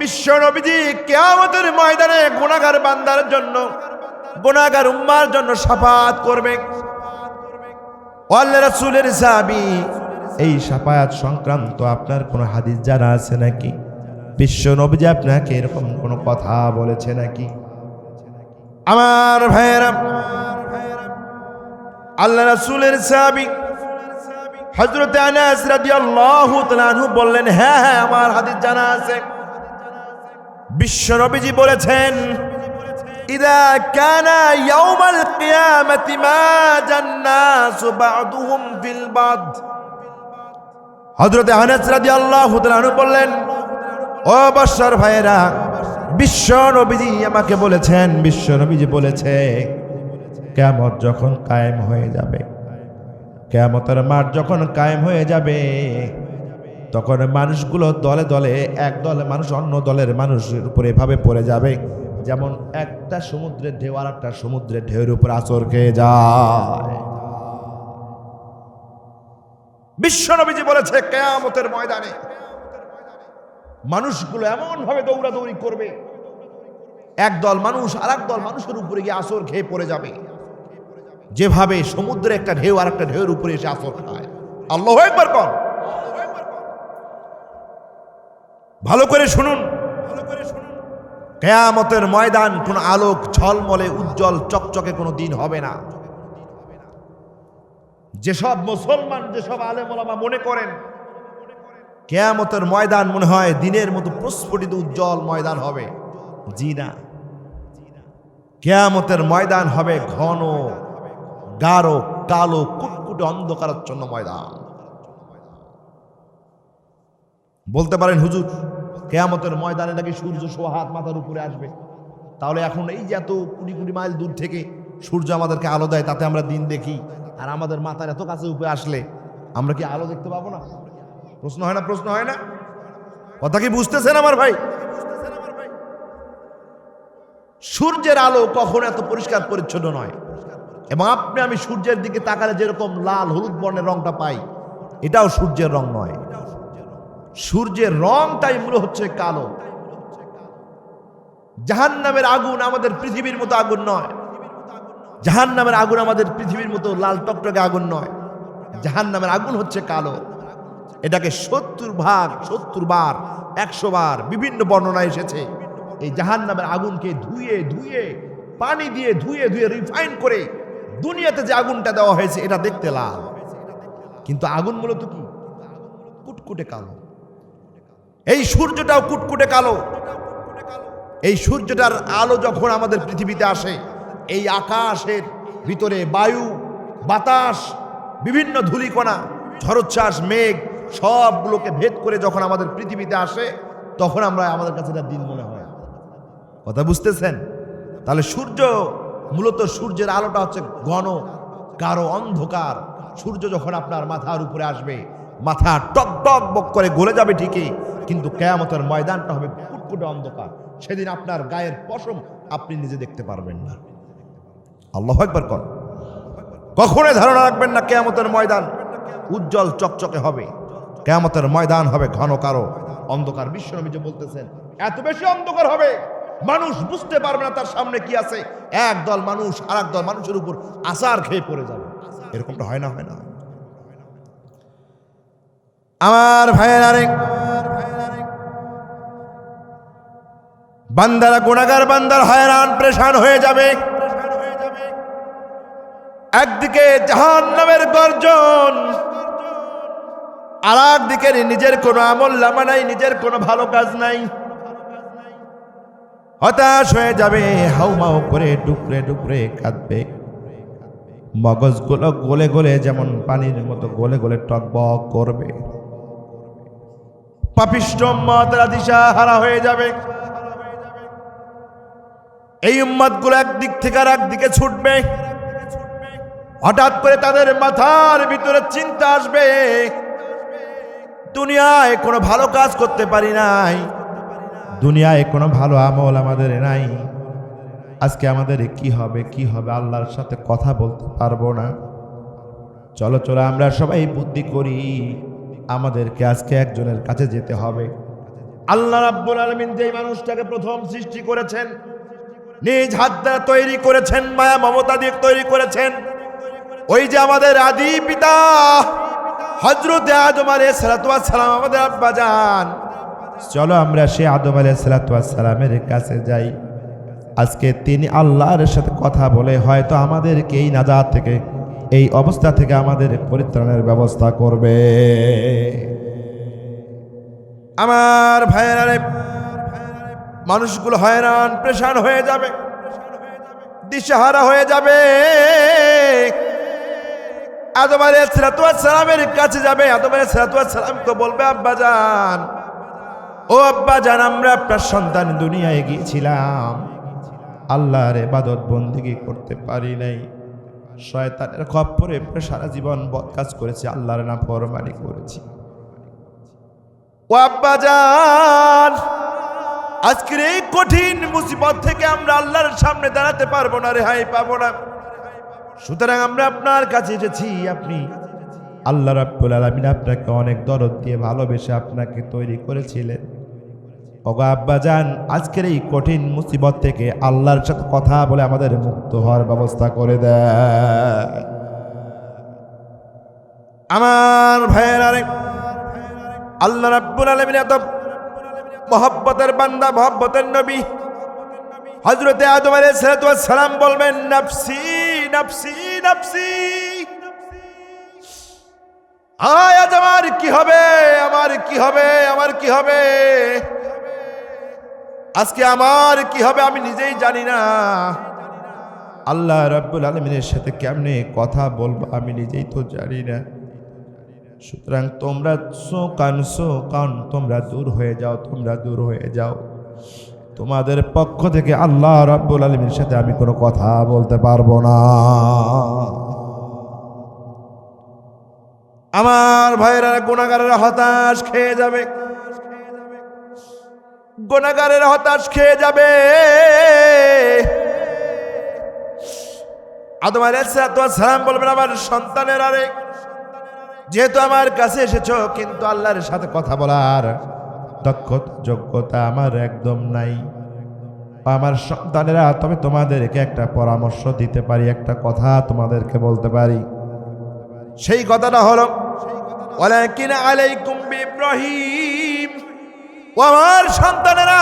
বিশ্ব নবীজি কিয়ামতের ময়দানে গুনাহগার বান্দার জন্য, গুনাহগার উম্মার জন্য শাফাআত করবে। ও আল্লাহ রাসূলের সাহাবী, এই শাফাআত সংক্রান্ত আপনার কোনো হাদিস জানা আছে নাকি? বিশ্ব নবীজি আপনাকে এরকম কোনো কথা বলেছে নাকি? আমার ভাইয়েরা, আল্লাহ রাসূলের সাহাবী হযরত আনাস রাদিয়াল্লাহু তাআলা আনহু বললেন, হ্যাঁ হ্যাঁ আমার হাদিস জানা আছে। বিশ্ব নবীজি বলেছেন, ইদা কানা ইয়াউমাল কিয়ামাতি মা জান্নাসু বা'দুহুম ফিল বা'দ। হযরত আনাস রাদিয়াল্লাহু তাআলা আনহু বললেন, ও বর্ষার ভাইয়েরা, বিশ্ব নবীজি আমাকে বলেছেন, বিশ্ব নবীজি বলেছে কিয়ামত যখন কায়েম হয়ে যাবে, কিয়ামতের মাঠ যখন কায়েম হয়ে যাবে, তখন মানুষগুলো দলে দলে, এক দলে মানুষ অন্য দলের মানুষের উপরে এভাবে পড়ে যাবে যেমন একটা সমুদ্রের ঢেউ আর একটা সমুদ্রের ঢেউয়ের উপর আছর খেয়ে যায়। বিশ্ব নবীজি বলেছে কিয়ামতের ময়দানে মানুষগুলো এমন ভাবে দৌড়াদৌড়ি করবে, একদল মানুষ আর একদল মানুষের উপরে গিয়ে আছর খেয়ে পড়ে যাবে, যেভাবে সমুদ্রে একটা ঢেউ আর একটা ঢেউয়ের উপরে এসে আছর খায়। আল্লাহু আকবার কর। ভালো করে শুনুন, কিয়ামতের ময়দান কোন আলোক ঝলমলে উজ্জ্বল চকচকে কোনো দিন হবে না। যেসব মুসলমান, যেসব আলেম ওলামা মনে করেন কিয়ামতের ময়দান মনে হয় দিনের মতো প্রস্ফুটিত উজ্জ্বল ময়দান হবে, জি না, কিয়ামতের ময়দান হবে ঘন গাঢ় কালো কুটকুটে অন্ধকারাচ্ছন্ন ময়দান। বলতে পারেন হুজুর কিয়ামতের ময়দানে নাকি সূর্য সোয়া হাত মাথার উপরে আসবে, তাহলে এখন এই যে এত কোটি কোটি মাইল দূর থেকে সূর্য আমাদেরকে আলো দেয়, তাতে আমরা দিন দেখি, আর আমাদের মাথার এত কাছে উপরে আসলে আমরা কি আলো দেখতে পাবো না? প্রশ্ন হয় না? প্রশ্ন হয় না? কথা কি বুঝতেছেন আমার ভাই? সূর্যের আলো কখনো এত পরিষ্কার পরিচ্ছন্ন নয়, এবং আপনি আমি সূর্যের দিকে তাকালে যেরকম লাল হলুদ বর্ণের রংটা পাই, এটাও সূর্যের রং নয়। সূর্যের রংটাই মূল হচ্ছে কালো। জাহান্নামের আগুন আমাদের পৃথিবীর মতো আগুন নয়, জাহান্নামের আগুন আমাদের পৃথিবীর মতো লাল টকটকে আগুন নয়। জাহান্নামের আগুন হচ্ছে কালো। এটাকে 70 বার 100 বার বিভিন্ন বর্ণনা এসেছে। এই জাহান্নামের আগুনকে ধুয়ে ধুয়ে পানি দিয়ে ধুয়ে ধুয়ে রিফাইন করে দুনিয়াতে যে আগুনটা দেওয়া হয়েছে এটা দেখতে লাল, কিন্তু আগুন মূলত কি? কুটকুটে কালো। এই সূর্যটাও কুটকুটে কালো। এই সূর্যটার আলো যখন আমাদের পৃথিবীতে আসে, এই আকাশের ভিতরে বায়ু, বাতাস, বিভিন্ন ধূলিকণা, ঝড়োচ্ছ্বাস, মেঘ সবগুলোকে ভেদ করে যখন আমাদের পৃথিবীতে আসে, তখন আমাদের কাছে এটা দিন মনে হয়। কথা বুঝতেছেন? তাহলে সূর্য মূলত, সূর্যের আলোটা হচ্ছে ঘন গাঢ় অন্ধকার। সূর্য যখন আপনার মাথার উপরে আসবে, মাথা টক টক বক করে গলে যাবে ঠিকই, কিন্তু কিয়ামতের ময়দানটা হবে কুটকুটে অন্ধকার। সেদিন আপনার গায়ের পশম আপনি নিজে দেখতে পারবেন না। আল্লাহু আকবার কর। কখনোই ধারণা রাখবেন না কিয়ামতের ময়দান উজ্জ্বল চকচকে হবে। কিয়ামতের ময়দান হবে ঘন কালো অন্ধকার। বিশ্বনবী যে বলতেছেন এত বেশি অন্ধকার হবে মানুষ বুঝতে পারবে না তার সামনে কি আছে। একদল মানুষ আর একদল মানুষের উপর আছাড় খেয়ে পড়ে যাবে। এরকমটা হয় না? হয় না? আমার ভাইয়েরা রে, বান্দারা, গুনাহগার বান্দার হয়রান পেরেশান হয়ে যাবে। একদিকে জাহান্নামের গর্জন, আর একদিকে নিজের কোনো আমল নামা নাই, নিজের কোনো ভালো কাজ নাই। হতাশ হয়ে যাবে, হাউমাউ করে ডুকরে ডুকরে কাঁদবে। মগজগুলো গলে গলে যেমন পানির মতো গলে গলে টকবক করবে। পাপিষ্ঠ উম্মতরা দিশাহারা হয়ে যাবে। এই উম্মতগুলো একদিক থেকে আর একদিকে ছুটবে। হঠাৎ করে তাদের মাথার ভিতরে চিন্তা আসবে, দুনিয়ায় কোনো ভালো কাজ করতে পারি নাই, দুনিয়ায় কোনো ভালো আমল আমাদের নাই, আজকে আমাদের কি হবে কি হবে, আল্লাহর সাথে কথা বলতে পারবো না। চলো চলো আমরা সবাই বুদ্ধি করি, আমাদেরকে আজকে একজনের কাছে যেতে হবে। আল্লাহ রাব্বুল আলামিন যেই মানুষটাকে প্রথম সৃষ্টি করেছেন, নিজ হাত দ্বারা তৈরি করেছেন, মায়া মমতা দিয়ে তৈরি করেছেন, ওই যে আমাদের আদি পিতা হযরতে আদম আলাইহিস সালাতু ওয়াস সালাম, আমাদের আব্বা জান। চলো আমরা সেই আদম আলাইহিস সালাতু ওয়াস সালামের কাছে যাই। আজকে তিনি আল্লাহর সাথে কথা বলে হয়তো আমাদেরকে এই নাজাত থেকে, এই অবস্থা থেকে আমাদের পরিত্রাণের ব্যবস্থা করবে। আমার ভাইয়েরা, মানুষগুলো হয়রান পেরেশান হয়ে যাবে, দিশেহারা হয়ে যাবে। আদম আলাইহিস সালাতু ওয়াস সালামের কাছে যাবে, আদম আলাইহিস সালাতু ওয়াস সালামকে বলবে, আব্বা জান, ও আব্বা জান, আমরা আপনার সন্তান দুনিয়ায় গিয়েছিলাম, আল্লাহর ইবাদত বন্দেগী করতে পারি নাই, শয়তানের খপ্পরে সারা জীবন বদকাজ করেছি, আল্লাহর নাফরমানি করেছি। ও আব্বা জান, আজকের এই কঠিন মুসিবত থেকে আমরা আল্লাহর সামনে দাঁড়াতে পারবো না, রেহাই পাবো না, সুতরাং আমরা আপনার কাছে এসেছি। আপনি আল্লাহ রাব্বুল আলামিন আপনাকে অনেক দরদ দিয়ে ভালোবেসে আপনাকে তৈরি করেছিলেন। ওগো আব্বা জান, আজকের এই কঠিন মুসিবত থেকে আল্লাহর সাথে কথা বলে আমাদের মুক্ত হওয়ার ব্যবস্থা করে দেয়। আমার ভাইয়েরা, আল্লাহ রাব্বুল আলামিন এত মহব্বতের বান্দা, মহব্বতের নবী হযরতে আদম আলাইহিস সালাতু ওয়াস সালাম বলবেন, নাফসি নাফসি নাফসি, আজ আমার কি হবে, আমার কি হবে, আমার কি হবে, আজকে আমার কি হবে আমি নিজেই জানি না, আল্লাহ রাব্বুল আলামিনের সাথে কেমনে কথা বলবো আমি নিজেই তো জানি না। সুতরাং তোমরা সোকান তোমরা দূর হয়ে যাও, তোমরা দূর হয়ে যাও, তোমাদের পক্ষ থেকে আল্লাহ রাব্বুল আলামিনের সাথে আমি কোনো কথা বলতে পারবো না। আমার ভাইয়েরা, গুনাহগারেরা হতাশ খেয়ে যাবে, গুনাহগারেরা হতাশ খেয়ে যাবে। আদম আলাইহিস সালাম বলবেন, আমার সন্তানের, আরে যেহেতু আমার কাছে এসেছো, কিন্তু আল্লাহর সাথে কথা বলার দক্ষতা যোগ্যতা আমার একদম নাই, আমার সন্তানেরা, তবে তোমাদেরকে একটা পরামর্শ দিতে পারি, একটা কথা তোমাদেরকে বলতে পারি। সেই কথাটা হলো, ওয়ালাকিন আলাইকুম বিইব্রাহিম, ও আমার সন্তানেরা,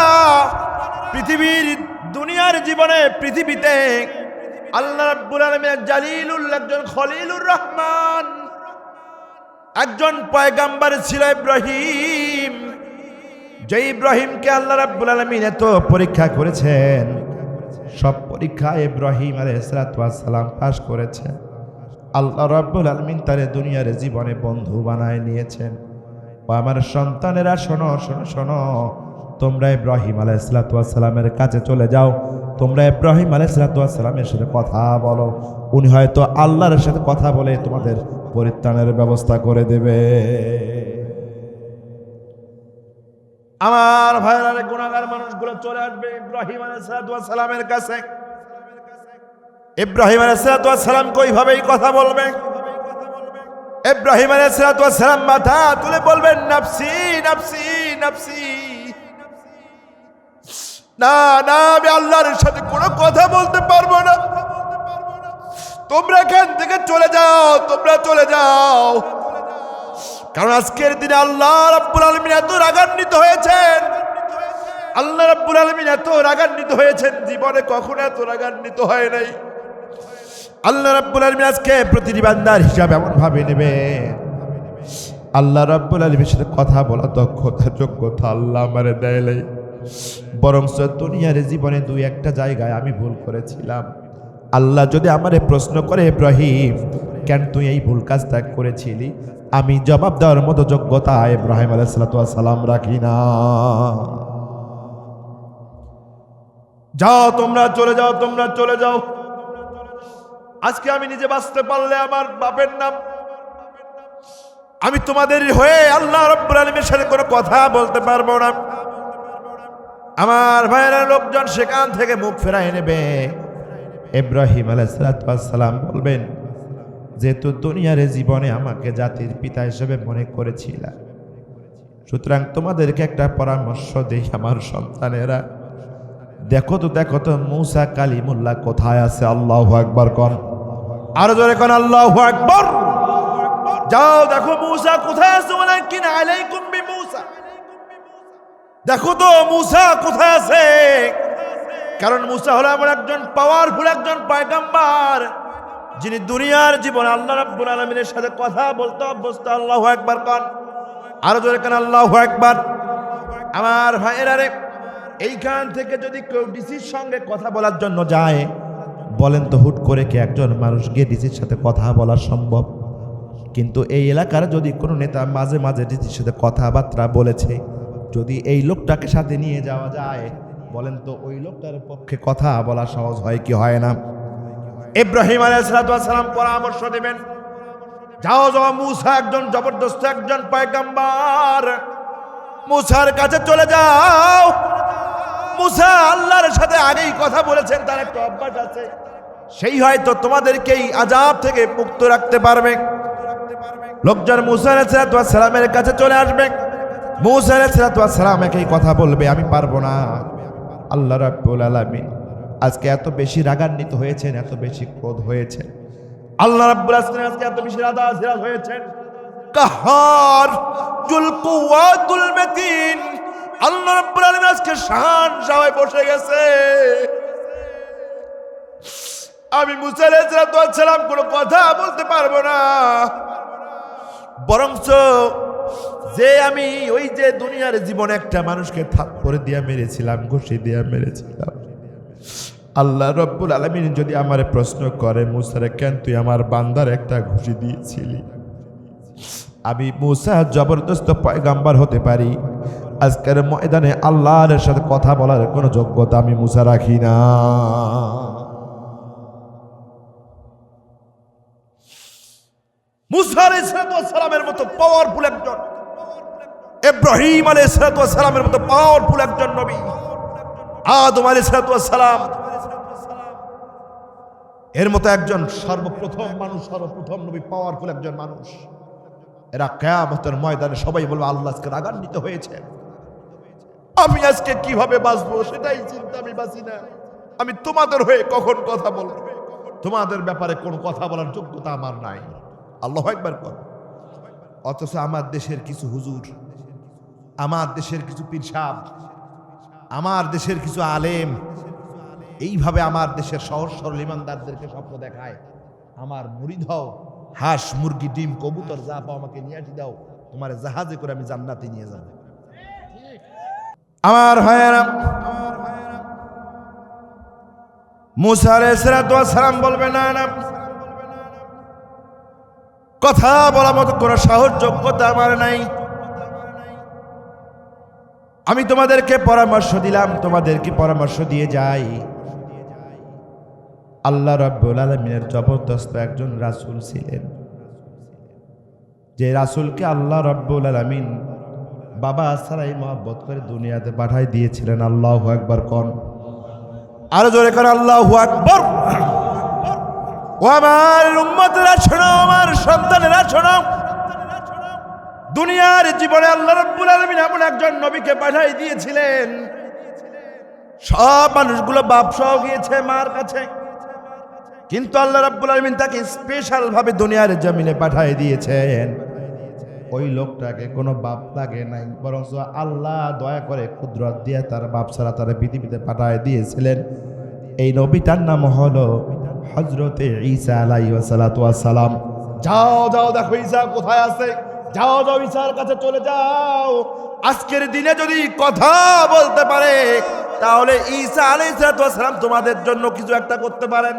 পৃথিবীর দুনিয়ার জীবনে, পৃথিবীতে আল্লাহ রাব্বুল আলামিন জালিলুল, একজন খলিলুর রহমান, একজন পয়গাম্বর ছিল ইব্রাহিম, যে ইব্রাহিমকে আল্লাহ রাব্বুল আলামিন এত পরীক্ষা করেছেন, সব পরীক্ষায় ইব্রাহিম আলাইহিস সালাম পাশ করেছেন। আল্লাহ রাব্বুল আলামিন তার দুনিয়ার জীবনে বন্ধু বানায় নিয়েছেন। ও আমার সন্তানেরা, শোনো শোনো শোনো, তোমরা ইব্রাহিম আলাইহিস সালামের কাছে চলে যাও, তোমরা ইব্রাহিম আলাইহিস সালামের সাথে কথা বলো, উনি হয়তো আল্লাহর সাথে কথা বলে তোমাদের পরিত্রাণের ব্যবস্থা করে দেবে। আমার ভাইরা, গুনাহগার মানুষগুলো চলে আসবে ইব্রাহিম আলাইহিস সালামের কাছে। ইব্রাহিম আলাইহিস সালাম কইভাবেই কথা বলবে। ইব্রাহিম আলাইহিস সালাম মাথা তুলে বলবেন, নাফসি নাফসি নাফসি, না না, আমি আল্লাহর সাথে কোনো কথা বলতে পারবো না, তোমরা এখান থেকে চলে যাও, তোমরা চলে যাও, কারণ আজকের দিনে আল্লাহ রাব্বুল আলামিন এত রাগান্বিত হয়েছেন, আল্লাহ রাব্বুল আলামিন এত রাগান্বিত হয়েছেন, জীবনে কখনো এত রাগান্বিত হয় নাই। আল্লাহ রাব্বুল আলামিন আজকে প্রতিটি বান্দার হিসাব এমন ভাবে নেবে, আল্লাহ রাব্বুল আলামিনের সাথে কথা বলা দক্ষতা যোগ্যতা আল্লাহ আমারে দেয় নাই, বরং দুনিয়ার জীবনে দুই একটা জায়গায় আমি ভুল করেছিলাম। আল্লাহ যদি আমারে প্রশ্ন করে, ইব্রাহিম কেন তুই এই ভুল কাজটা করেছিলি, আমি জবাব দেওয়ার মতো যোগ্যতা ইব্রাহিম আলাইহিস সালাম রাখি না। যাও, তোমরা চলে যাও, তোমরা চলে যাও। আজকে আমি নিজে বাঁচতে পারলে আমার বাপের নাম, আমি তোমাদের হয়ে আল্লাহ রাব্বুল আলামিনের সাথে কোনো কথা বলতে পারবো না। আমার ভাইয়েরা, লোকজন সেখান থেকে মুখ ফেরায় নেবে। ইব্রাহিম আলাইহিস সালাম বলবেন, যেহেতু দুনিয়ার জীবনে আমাকে জাতির পিতা হিসেবে মনে করেছিলা, সুতরাং তোমাদেরকে একটা পরামর্শ দেই আমার সন্তানেরা, দেখো তো মূসা কালিমুল্লাহ কোথায় আছে? আল্লাহু আকবার কোন, আরো জোরে কোন আল্লাহু আকবার। যাও দেখো মূসা কোথায় আছে, ওয়ালাকিন আলাইকুম বিমূসা, দেখো তো মূসা কোথায় আছে। কারণ মূসা হলো এমন একজন পাওয়ারফুল একজন পয়গম্বর, যিনি দুনিয়ার জীবনে আল্লাহ রাব্বুল আলামিনের সাথে কথা বলতে অভ্যস্ত। আল্লাহু আকবার কোন, আরো জোরে কোন আল্লাহু আকবার। আমার ভাইয়েরা রে, এইখান থেকে যদি কেউ ডিসির সঙ্গে কথা বলার জন্য যায়, বলেন তো হুট করে কি একজন মানুষ গিয়ে ডিসির সাথে কথা বলা সম্ভব? কিন্তু এই এলাকার যদি কোনো নেতা মাঝে মাঝে ডিসির সাথে কথাবার্তা বলেছে, যদি এই লোকটাকে সাথে নিয়ে যাওয়া যায়, বলেন তো ওই লোকটার পক্ষে কথা বলা সহজ হয় কি হয় না? ইব্রাহিম আলাইহিস সালাম পরামর্শ দিবেন, যাও মূসা একজন জবরদস্ত একজন পয়গম্বর, মূসার কাছে চলে যাও। মূসা আল্লাহর সাথে আগেই কথা বলেছেন, তার একটা অভ্যাস আছে, সেই হয়তো তোমাদেরকেই আযাব থেকে মুক্ত রাখতে পারবে। লোকজন মূসা আলাইহিস সালামের কাছে চলে আসবে। মূসা আলাইহিস সালাম একই কথা বলবে, আমি পারবো না। আল্লাহ রাব্বুল আলামিন আজকে এত বেশি রাগান্বিত হয়েছেন, এত বেশি ক্রোধ হয়েছে, আল্লাহ রাব্বুল আলামিন আজকে এত বেশি রাগান্বিত হয়েছেন। কাহার জুল কুওয়াতুল মাতিন, আল্লাহ রাব্বুল আলামিন আজকে শাহানশাহে বসে গেছে। আমি মূসা আলাইহিস সালাম কোনো কথা বলতে পারবো না, বরঞ্চ যে আমি ওই যে দুনিয়ার জীবনে একটা মানুষকে থাপ্পড় দিয়া মেরেছিলাম, ঘুষি দিয়া মেরেছিলাম, আল্লাহ রাব্বুল আলামিন যদি আমারে প্রশ্ন করে, মূসা রে কেন তুই আমার বান্দার একটা ঘুষি দিয়েছিলি? আমি মূসা জবরদস্ত পয়গম্বর হতে পারি, আজকের ময়দানে আল্লাহর সাথে কথা বলার কোনো যোগ্যতা আমি মূসা রাখি না। মূসা আলাইহিস সালামের মতো পাওয়ারফুল একজন, ইব্রাহিম আলাইহিস সালামের মতো পাওয়ারফুল একজন নবী, আদম আলাইহিস সালাম এর মতো একজন সর্বপ্রথম মানুষ, সর্বপ্রথম নবী, পাওয়ারফুল একজন মানুষ, এরা কিয়ামতের ময়দানে সবাই বলবে আল্লাহ আজকে রাগান্বিত হয়েছে। আমি আজকে কিভাবে বাঁচবো সেটাই চিন্তা, আমি বাঁচি না। আমি তোমাদের হয়ে কখন কথা বলবো? তোমাদের ব্যাপারে কোনো কথা বলার যোগ্যতা আমার নাই। আল্লাহু আকবার কর। অথচ আমার দেশের কিছু হুজুর, আমার দেশের কিছু পীর সাহেব, আমার দেশের কিছু আলেম এইভাবে আমার দেশের সহজ সরল ইমানদারদেরকে স্বপ্ন দেখায়, আমার মুরিদ হও, হাঁস মুরগি ডিম কবুতর যা পাও আমাকে নিয়ে আসি দাও, তোমার জাহাজে করে আমি জান্নাতে নিয়ে যাব। আমার ভাইয়েরা, মূসা আলাইহিস সালাম বলবে না না, কথা বলার মতো কোনো সাহস যোগ্যতা আমার নাই। আমি তোমাদেরকে পরামর্শ দিলাম, তোমাদেরকে পরামর্শ দিয়ে যাই, আল্লাহ রাব্বুল আলামিনের জবরদস্ত একজন রাসূল ছিলেন, যে রাসূলকে আল্লাহ রাব্বুল আলামিন বাবা ছাড়াই মহব্বত করে দুনিয়াতে পাঠাই দিয়েছিলেন। আল্লাহু আকবার কোন, আরো জোরে কোন আল্লাহু আকবার। ও আমার উম্মতেরা শোনো, আমার সন্তানেরা শোনো, দুনিয়ার জীবনে আল্লাহ রাব্বুল আলামিন এমন একজন নবীকে পাঠাই দিয়েছিলেন, সব মানুষগুলো বাপ সহ গিয়েছে মার কাছে, কিন্তু আল্লাহ রাব্বুল আলামিন তাকে স্পেশাল ভাবে দুনিয়ার জমিনে পাঠাই দিয়েছেন। ওই লোকটাকে কোনো বাপ লাগে নাই, বরং আল্লাহ দয়া করে কুদরত দিয়ে তার বাপ ছাড়া তারা পৃথিবীতে পাঠায় দিয়েছিলেন। এই নবীটার নাম হলো হযরতে ঈসা আলাইহিস সালাম। যাও যাও দেখো ঈসা কোথায় আছে, যাও যাও ঈসার কাছে চলে যাও। আজকের দিনে যদি কথা বলতে পারে, তাহলে ঈসা আলাইহিস সালাম তোমাদের জন্য কিছু একটা করতে পারেন।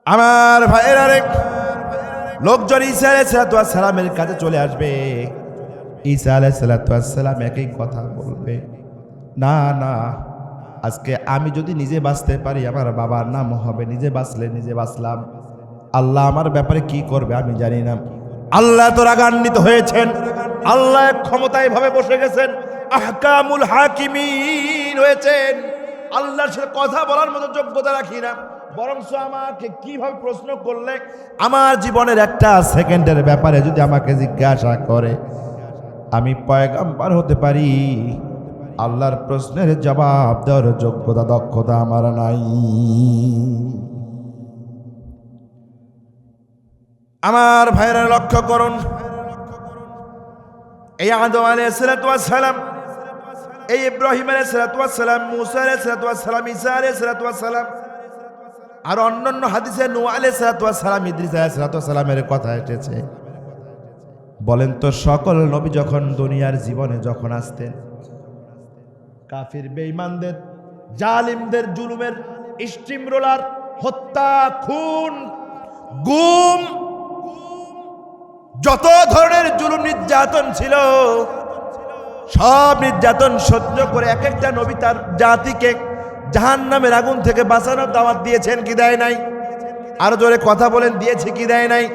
আমার ভাইয়েরা রে, লোকজন ঈসা আলাইহিস সালামের কাছে চলে আসবে, ঈসা আলাইহিস সালাম একই কথা বলবে, না না, আজকে আমি যদি নিজে বাঁচতে পারি আমার বাবার নাম হবে, নিজে বাঁচলে নিজে বাঁচলাম, আল্লাহ আমার ব্যাপারে কি করবে আমি জানি না। আল্লাহ তো রাগান্বিত হয়েছেন, আল্লাহ ক্ষমতায় ভাবে বসে গেছেন, আহকামুল হাকিমিন হয়েছেন। আল্লাহর সাথে কথা বলার মতো যোগ্যতা রাখি না, বরং আমাকে কিভাবে প্রশ্ন করলে আমার জীবনের একটা সেকেন্ডের ব্যাপারে যদি আমাকে জিজ্ঞাসা করে আমি পয়গম্বর হতে পারি, আল্লাহর প্রশ্নের জবাব দেওয়ার যোগ্যতা দক্ষতা আমার নাই। আমার ভাইরা লক্ষ্য করুন, এই আদম আলাইহিস সালাম, এই ইব্রাহিম আলাইহিস সালাম, মুসা আলাইহিস সালাম, ঈসা আলাইহিস সালাম, আর অন্যান্য হাদিসে নূহ আলাইহিস সালাম, ইদ্রিস আলাইহিস সালামের কথা এসেছে। বলেন তো সকল নবী যখন দুনিয়ার জীবনে যখন আসতেন, কাফির বেঈমানদের, জালিমদের জুলুমের স্টিম রোলার, হত্যা, খুন, গুম, যত ধরনের জুলুম নির্যাতন ছিল সব নির্যাতন সহ্য করে এক একটা নবী তার জাতিকে জাহান্নামের আগুন থেকে বাঁচানোর দাওয়াত দিয়েছেন কি দেয় নাই? আরো জোরে কথা বলেন, দিয়েছে কি দেয় নাই?